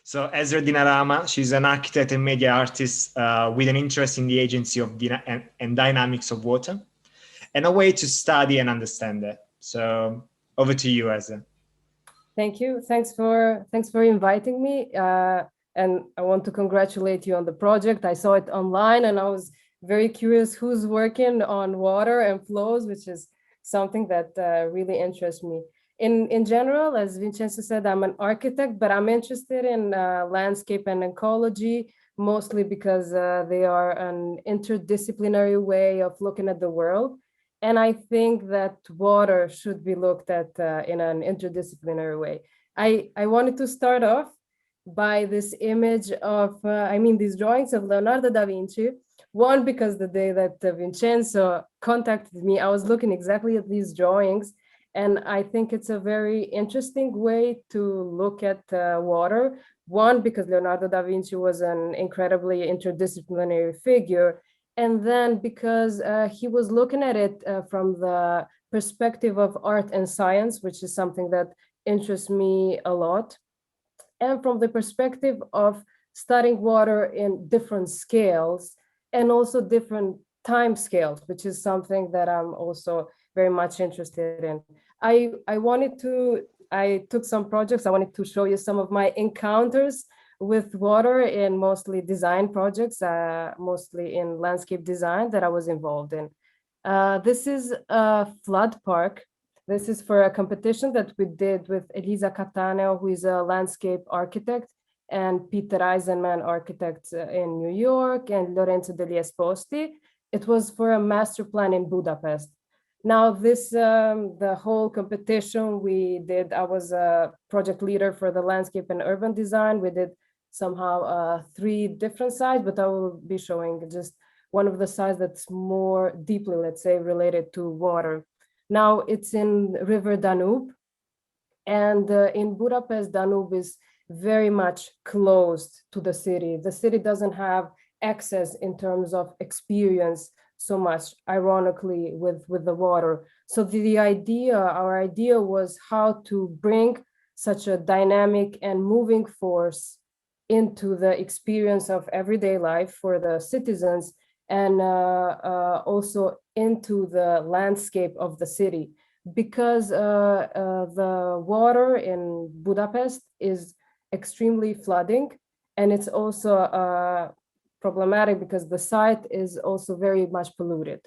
So Erzë Dinarama, she's an architect and media artist with an interest in the agency of and dynamics of water, and a way to study and understand it. So over to you, Erzë. Thank you. Thanks for inviting me. And I want to congratulate you on the project. I saw it online and I was very curious who's working on water and flows, which is something that really interests me. In general, as Vincenzo said, I'm an architect, but I'm interested in landscape and ecology, mostly because they are an interdisciplinary way of looking at the world. And I think that water should be looked at in an interdisciplinary way. I wanted to start off by this image of, these drawings of Leonardo da Vinci. One, because the day that Vincenzo contacted me, I was looking exactly at these drawings. And I think it's a very interesting way to look at water. One, because Leonardo da Vinci was an incredibly interdisciplinary figure. And then because he was looking at it from the perspective of art and science, which is something that interests me a lot. And from the perspective of studying water in different scales and also different time scales, which is something that I'm also very much interested in. I took some projects. I wanted to show you some of my encounters with water in mostly design projects, mostly in landscape design that I was involved in. This is a flood park. This is for a competition that we did with Elisa Cattaneo, who is a landscape architect, and Peter Eisenman, architect in New York, and Lorenzo degli Esposti. It was for a master plan in Budapest. Now this, the whole competition we did, I was a project leader for the landscape and urban design. We did somehow 3 different sides, but I will be showing just one of the sides that's more deeply, let's say, related to water. Now it's in River Danube, and in Budapest, Danube is very much closed to the city. The city doesn't have access in terms of experience so much, ironically, with the water. So our idea was how to bring such a dynamic and moving force into the experience of everyday life for the citizens, and also into the landscape of the city, because the water in Budapest is extremely flooding, and it's also problematic because the site is also very much polluted.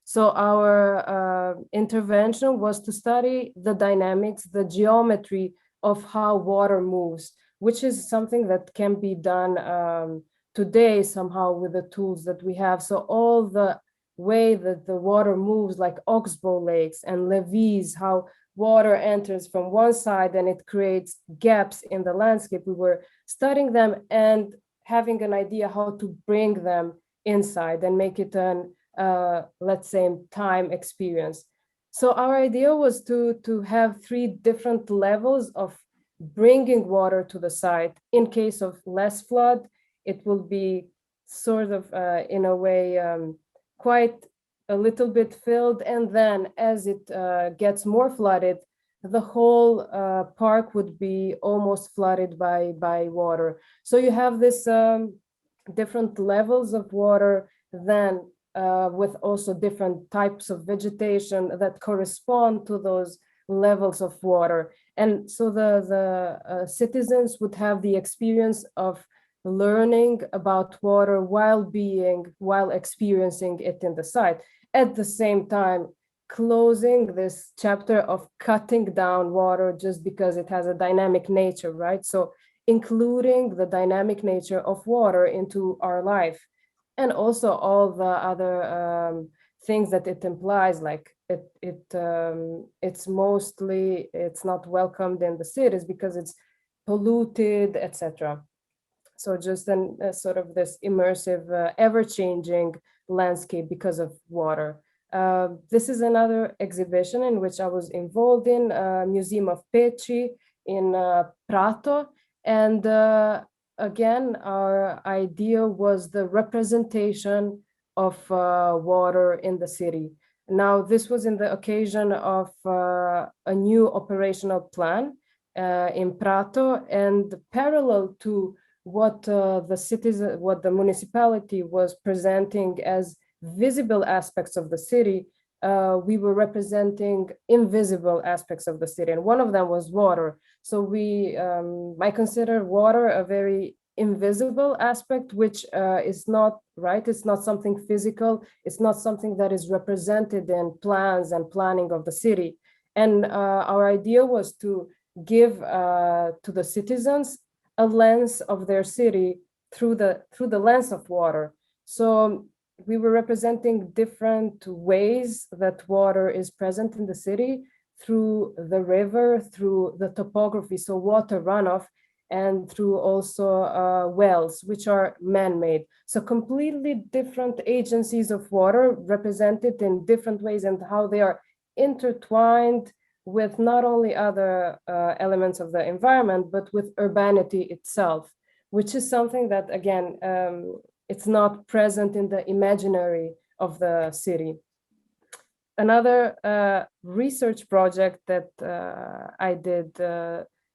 So our intervention was to study the dynamics, the geometry of how water moves, which is something that can be done today somehow with the tools that we have. So all the way that the water moves, like oxbow lakes and levees, how water enters from one side and it creates gaps in the landscape. We were studying them and having an idea how to bring them inside and make it an, let's say, time experience. So our idea was to have 3 different levels of bringing water to the site. In case of less flood, it will be sort of, in a way, quite a little bit filled. And then as it gets more flooded, the whole park would be almost flooded by water. So you have this different levels of water, then with also different types of vegetation that correspond to those levels of water. And so the citizens would have the experience of learning about water while experiencing it in the site. At the same time, closing this chapter of cutting down water just because it has a dynamic nature, right? So including the dynamic nature of water into our life, and also all the other things that it implies, like it's not welcomed in the cities because it's polluted, etc. So just sort of this immersive, ever-changing landscape because of water. This is another exhibition in which I was involved in, Museum of Peci in Prato. And again, our idea was the representation of water in the city. Now, this was in the occasion of a new operational plan. in Prato, and parallel to what the municipality was presenting as visible aspects of the city, we were representing invisible aspects of the city, and one of them was water. So I consider water a very invisible aspect, which is not right. It's not something physical. It's not something that is represented in plans and planning of the city. And our idea was to give to the citizens a lens of their city through the lens of water. So we were representing different ways that water is present in the city, through the river, through the topography, so water runoff, and through also wells, which are man-made. So completely different agencies of water represented in different ways, and how they are intertwined with not only other elements of the environment, but with urbanity itself, which is something that, again, it's not present in the imaginary of the city. Another research project that I did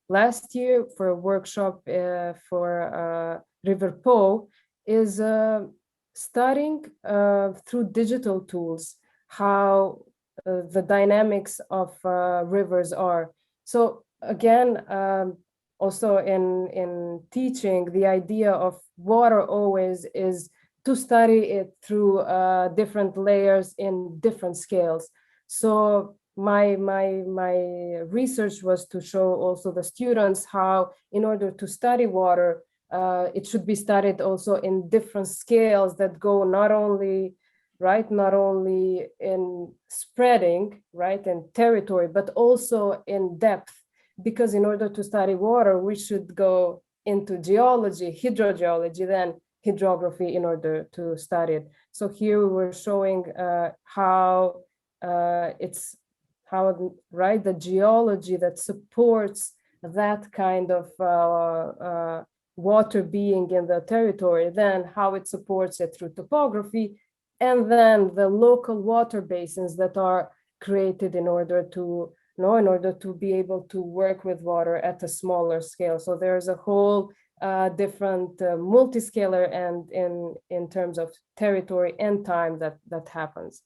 last year for a workshop for River Po is studying through digital tools how the dynamics of rivers are. So again, also in teaching, the idea of water always is to study it through different layers in different scales. So my research was to show also the students how, in order to study water, it should be studied also in different scales that go not only in spreading, in territory, but also in depth. Because in order to study water, we should go into geology, hydrogeology, then hydrography in order to study it. So here we were showing how the geology that supports that kind of water being in the territory, then how it supports it through topography, and then the local water basins that are created in order to be able to work with water at a smaller scale. So there's a whole different multi-scalar and in terms of territory and time that happens.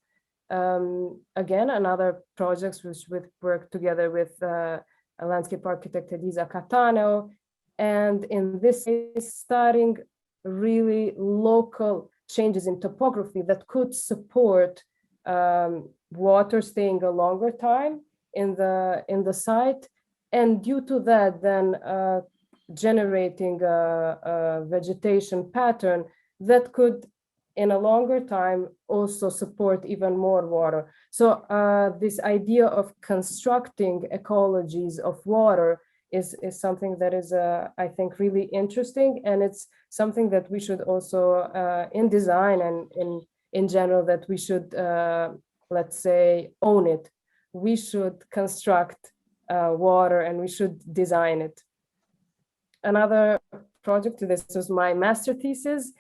Again, another projects which we work together with a landscape architect, Elisa Catano, and in this case, studying really local changes in topography that could support water staying a longer time in the site, and due to that, then generating a vegetation pattern that could, in a longer time, also support even more water. So this idea of constructing ecologies of water is something that is, I think, really interesting, and it's something that we should also, in design and in general, that we should, let's say, own it. We should construct water and we should design it. Another project, this was my master thesis,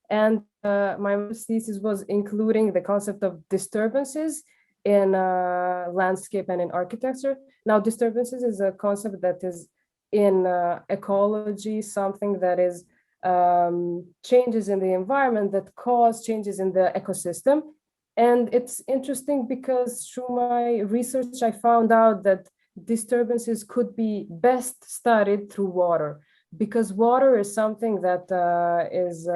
and my master thesis was including the concept of disturbances in landscape and in architecture. Now, disturbances is a concept that is in ecology, something that is changes in the environment that cause changes in the ecosystem. And it's interesting because through my research, I found out that disturbances could be best studied through water, because water is something that is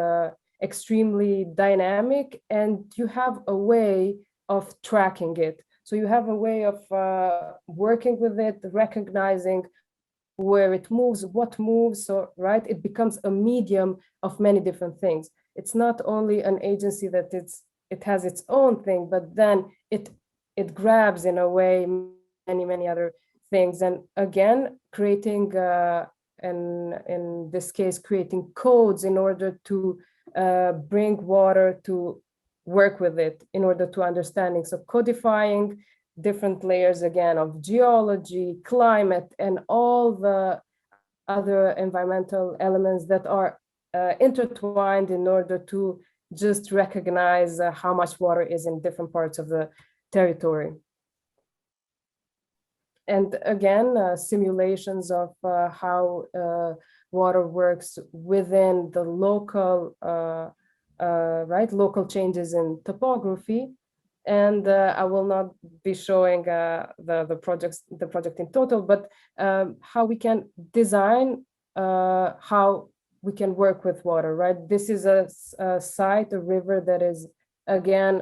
extremely dynamic, and you have a way of tracking it. So you have a way of working with it, recognizing where it moves, what moves, so it becomes a medium of many different things. It's not only an agency that it has its own thing, but then it grabs in a way many other things. And again, creating and in this case creating codes in order to bring water to work with it, in order to understanding. So codifying different layers again of geology, climate, and all the other environmental elements that are intertwined in order to just recognize how much water is in different parts of the territory. and again, simulations of how water works within the local, local changes in topography. And I will not be showing the project in total, but how we can design how we can work with water, right? This is a site, a river that is, again,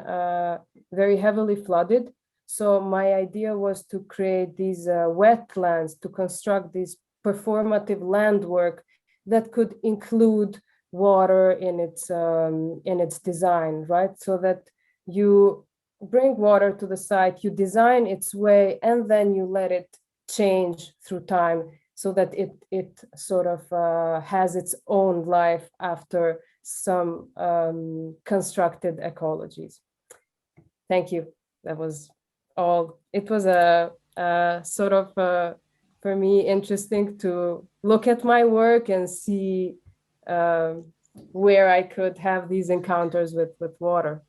very heavily flooded. So my idea was to create these wetlands, to construct this performative land work that could include water in its design, right? So that you bring water to the site, you design its way, and then you let it change through time so that it sort of has its own life after some constructed ecologies. Thank you. That was all. It was a sort of, for me, interesting to look at my work and see where I could have these encounters with water.